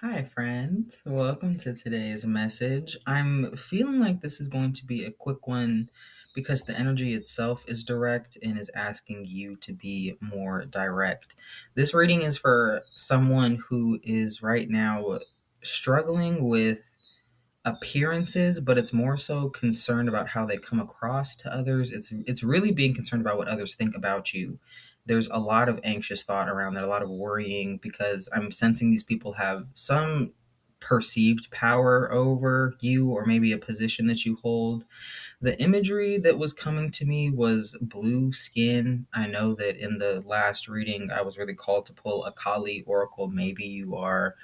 Hi, friends. Welcome to today's message. I'm feeling like this is going to be a quick one because the energy itself is direct and is asking you to be more direct. This reading is for someone who is right now struggling with appearances, but it's more so concerned about how they come across to others. It's really being concerned about what others think about you. There's a lot of anxious thought around that, a lot of worrying because I'm sensing these people have some perceived power over you or maybe a position that you hold. The imagery that was coming to me was blue skin. I know that in the last reading I was really called to pull a Kali oracle. Maybe you are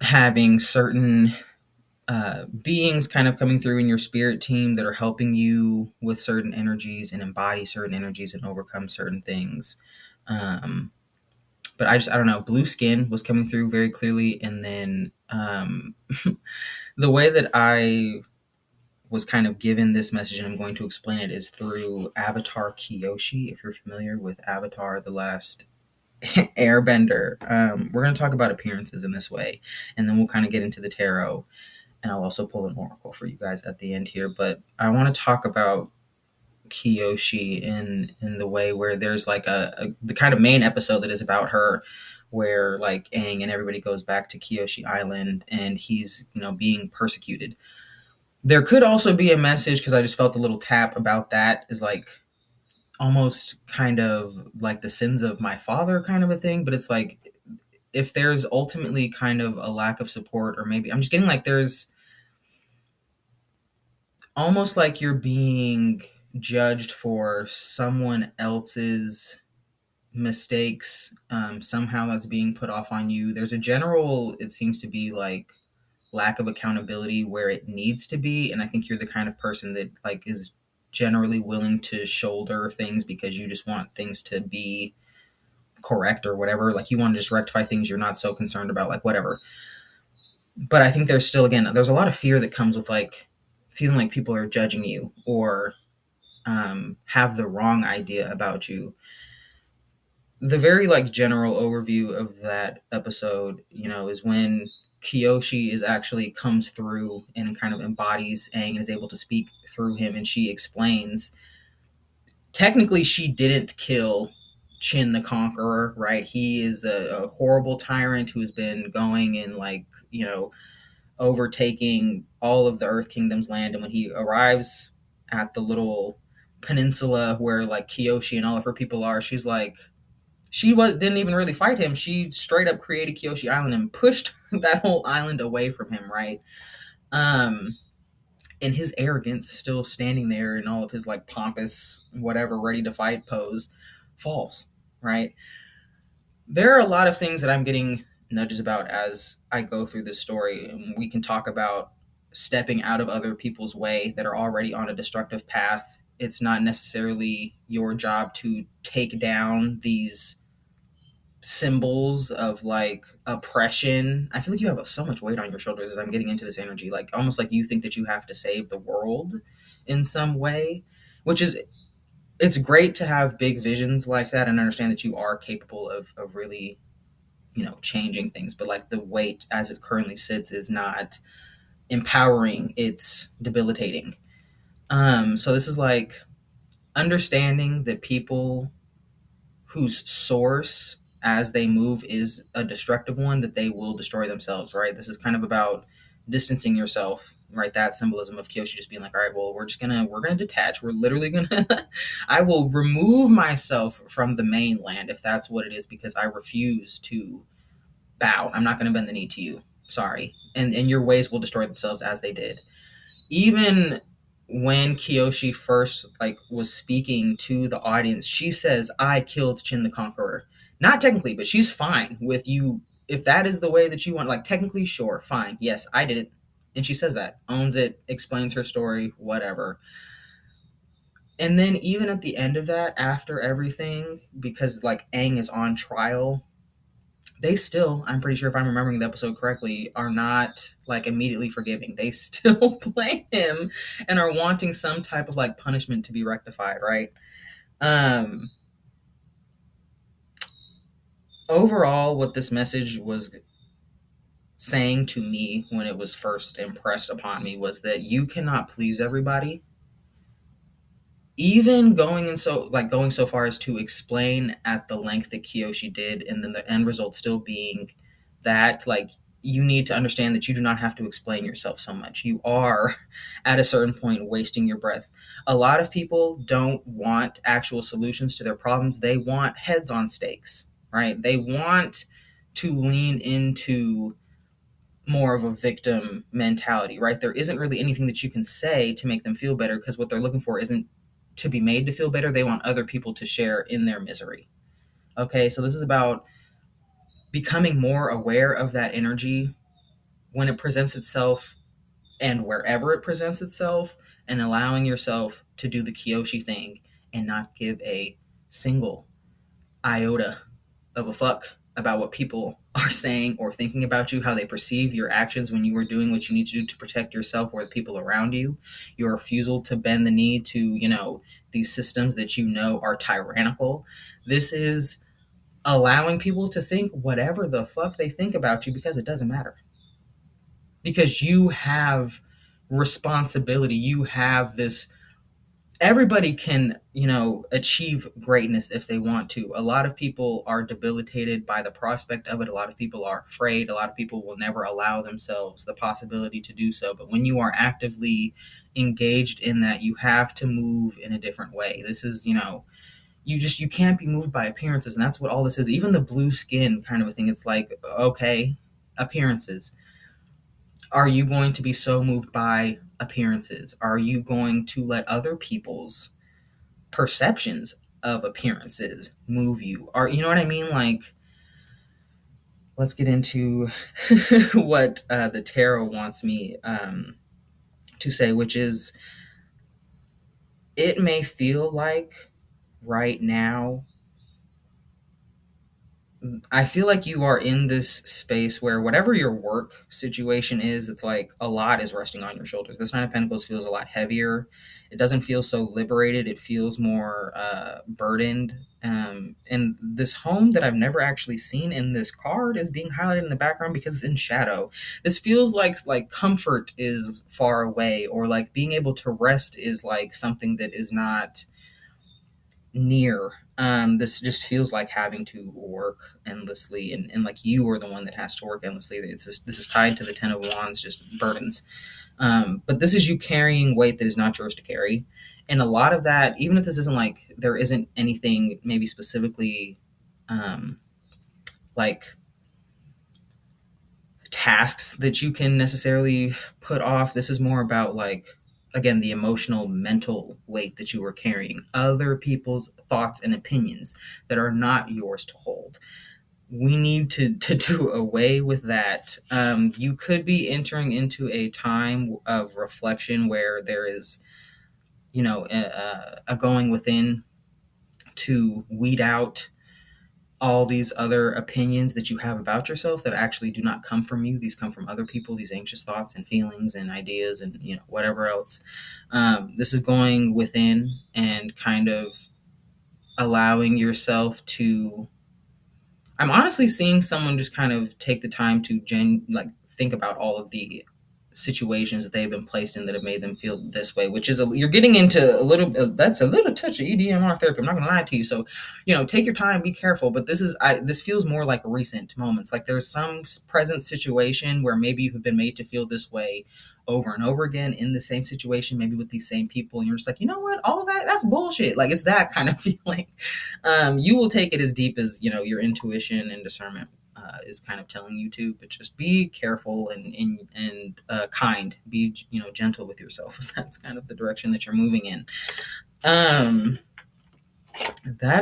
having certain beings kind of coming through in your spirit team that are helping you with certain energies and embody certain energies and overcome certain things. Um, but I don't know. Blue skin was coming through very clearly, and then the way that I was kind of given this message, and I'm going to explain it, is through Avatar Kyoshi. If you're familiar with Avatar, the last Airbender, we're going to talk about appearances in this way, and then we'll kind of get into the tarot, and I'll also pull an oracle for you guys at the end here. But I want to talk about Kiyoshi in the way where there's like the kind of main episode that is about her, where like Aang and everybody goes back to Kiyoshi Island, and he's being persecuted. There could also be a message because I just felt a little tap about that is like almost kind of like the sins of my father kind of a thing, but it's like if there's ultimately kind of a lack of support, or maybe I'm just getting like there's almost like you're being judged for someone else's mistakes. Somehow that's being put off on you. There's a general, it seems to be like lack of accountability where it needs to be, and I think you're the kind of person that like is generally willing to shoulder things because you just want things to be correct or whatever. Like you want to just rectify things. You're not so concerned about like whatever. But I think there's still, again, there's a lot of fear that comes with like feeling like people are judging you or have the wrong idea about you. The very like general overview of that episode, is when Kiyoshi is actually comes through and kind of embodies Aang and is able to speak through him, and she explains technically she didn't kill Chin the Conqueror, right? He is a horrible tyrant who has been going and like overtaking all of the Earth Kingdom's land, and when he arrives at the little peninsula where like Kiyoshi and all of her people are, she's like didn't even really fight him. She straight up created Kyoshi Island and pushed that whole island away from him, right? Um, and his arrogance, still standing there in all of his like pompous, whatever, ready to fight pose, falls, right? There are a lot of things that I'm getting nudges about as I go through this story, and we can talk about stepping out of other people's way that are already on a destructive path. It's not necessarily your job to take down these symbols of like oppression. I feel like you have so much weight on your shoulders as I'm getting into this energy, like almost like you think that you have to save the world in some way, which is, it's great to have big visions like that and understand that you are capable of really, changing things. But like the weight as it currently sits is not empowering, it's debilitating. So this is like understanding that people whose source as they move is a destructive one, that they will destroy themselves, right? This is kind of about distancing yourself, right? That symbolism of Kyoshi just being like, all right, well, we're gonna detach. We're literally gonna I will remove myself from the mainland if that's what it is, because I refuse to bow. I'm not gonna bend the knee to you. Sorry. And your ways will destroy themselves as they did. Even when Kiyoshi first like was speaking to the audience, she says, "I killed Chin the Conqueror." Not technically, but she's fine with you if that is the way that you want. Like technically, sure, fine, yes, I did it, and she says that, owns it, explains her story, whatever. And then even at the end of that, after everything, because like Aang is on trial, they still, I'm pretty sure if I'm remembering the episode correctly, are not like immediately forgiving. They still blame him and are wanting some type of like punishment to be rectified, right? Um Overall, what this message was saying to me when it was first impressed upon me was that you cannot please everybody. Even going so far as to explain at the length that Kiyoshi did, and then the end result still being that, like, you need to understand that you do not have to explain yourself so much. You are at a certain point wasting your breath. A lot of people don't want actual solutions to their problems. They want heads on stakes, right? They want to lean into more of a victim mentality, right? There isn't really anything that you can say to make them feel better, because what they're looking for isn't to be made to feel better. They want other people to share in their misery. Okay, so this is about becoming more aware of that energy when it presents itself and wherever it presents itself, and allowing yourself to do the Kiyoshi thing and not give a single iota of a fuck about what people are saying or thinking about you, how they perceive your actions when you are doing what you need to do to protect yourself or the people around you. Your refusal to bend the knee to, these systems that you know are tyrannical. This is allowing people to think whatever the fuck they think about you, because it doesn't matter. Because you have responsibility. You have this. Everybody can, achieve greatness if they want to. A lot of people are debilitated by the prospect of it. A lot of people are afraid. A lot of people will never allow themselves the possibility to do so. But when you are actively engaged in that, you have to move in a different way. This is, you can't be moved by appearances, and that's what all this is. Even the blue skin kind of a thing. It's like, okay, appearances. Are you going to be so moved by appearances? Are you going to let other people's perceptions of appearances move you? Or, you know what I mean? Like, let's get into what the tarot wants me to say, which is, it may feel like right now, I feel like you are in this space where whatever your work situation is, it's like a lot is resting on your shoulders. This Nine of Pentacles feels a lot heavier. It doesn't feel so liberated. It feels more burdened. And this home that I've never actually seen in this card is being highlighted in the background because it's in shadow. This feels like comfort is far away, or like being able to rest is like something that is not near. This just feels like having to work endlessly, and like you are the one that has to work endlessly. This is tied to the Ten of Wands, just burdens. But this is you carrying weight that is not yours to carry. And a lot of that, even if this isn't like, there isn't anything maybe specifically like tasks that you can necessarily put off. This is more about, like, again, the emotional, mental weight that you are carrying, other people's thoughts and opinions that are not yours to hold. We need to do away with that. You could be entering into a time of reflection where there is, a going within to weed out all these other opinions that you have about yourself that actually do not come from you. These come from other people, these anxious thoughts and feelings and ideas and, whatever else. This is going within and kind of allowing yourself to. I'm honestly seeing someone just kind of take the time to think about all of the situations that they've been placed in that have made them feel this way, which is you're getting into a little that's a little touch of EDMR therapy. I'm not gonna lie to you. So, take your time, be careful. But this feels more like recent moments. Like there's some present situation where maybe you have been made to feel this way over and over again in the same situation, maybe with these same people, and you're just like, you know what, all that's bullshit. Like, it's that kind of feeling. You will take it as deep as your intuition and discernment is kind of telling you to, but just be careful and kind. Be gentle with yourself if that's kind of the direction that you're moving in. That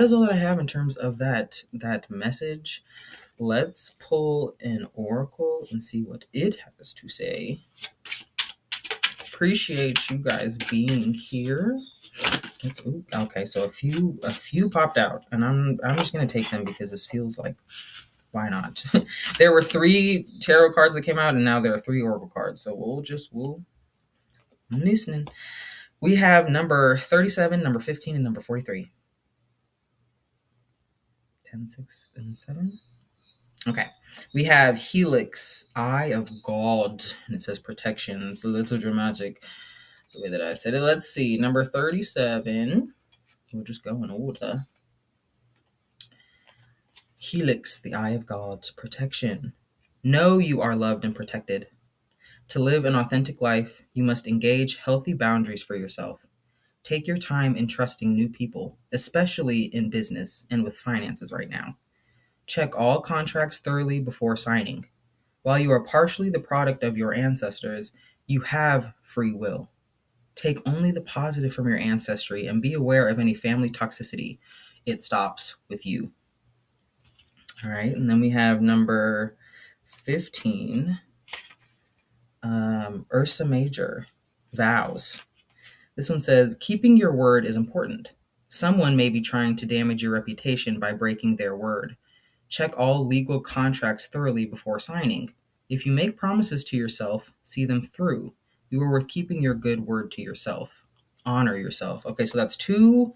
is all that I have in terms of that message. Let's pull an oracle and see what it has to say. Appreciate you guys being here. Okay, so a few popped out, and I'm just gonna take them because this feels like, why not? There were 3 tarot cards that came out, and now there are 3 oracle cards. So we'll listening. We have number 37, number 15, and number 43. 10, 6, and 7. Okay. We have Helix, Eye of God, and it says protection. It's a little dramatic the way that I said it. Let's see, number 37. We'll just go in order. Helix, the Eye of God, protection. Know you are loved and protected. To live an authentic life, you must engage healthy boundaries for yourself. Take your time in trusting new people, especially in business and with finances right now. Check all contracts thoroughly before signing. While you are partially the product of your ancestors, you have free will. Take only the positive from your ancestry and be aware of any family toxicity. It stops with you. All right, and then we have number 15, Ursa Major, vows. This one says, keeping your word is important. Someone may be trying to damage your reputation by breaking their word. Check all legal contracts thoroughly before signing. If you make promises to yourself, see them through. You are worth keeping your good word to yourself. Honor yourself. Okay, so that's two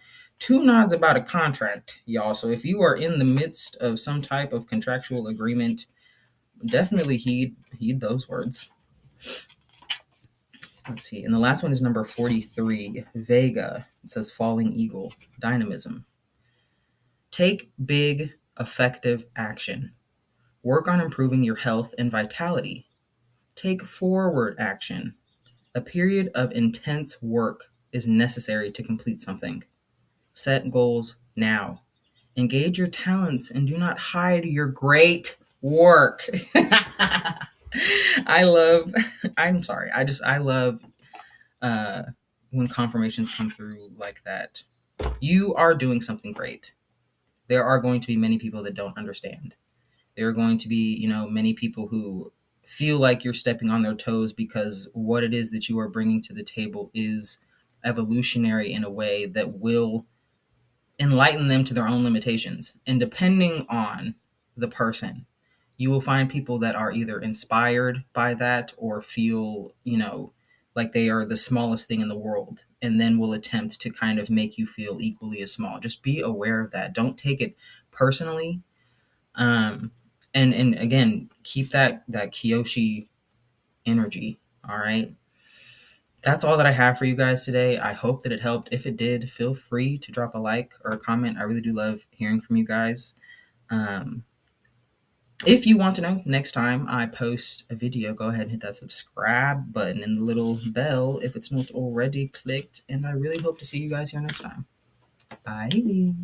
nods about a contract, y'all. So if you are in the midst of some type of contractual agreement, definitely heed those words. Let's see. And the last one is number 43, Vega. It says falling eagle, dynamism. Take big, effective action. Work on improving your health and vitality. Take forward action. A period of intense work is necessary to complete something. Set goals now. Engage your talents and do not hide your great work. I love when confirmations come through like that. You are doing something great. There are going to be many people that don't understand. There are going to be, many people who feel like you're stepping on their toes because what it is that you are bringing to the table is evolutionary in a way that will enlighten them to their own limitations. And depending on the person, you will find people that are either inspired by that or feel, like they are the smallest thing in the world, and then will attempt to kind of make you feel equally as small. Just be aware of that. Don't take it personally. And again, keep that Kyoshi energy. All right. That's all that I have for you guys today. I hope that it helped. If it did, feel free to drop a like or a comment. I really do love hearing from you guys. If you want to know next time I post a video, go ahead and hit that subscribe button and the little bell if it's not already clicked. And I really hope to see you guys here next time. Bye.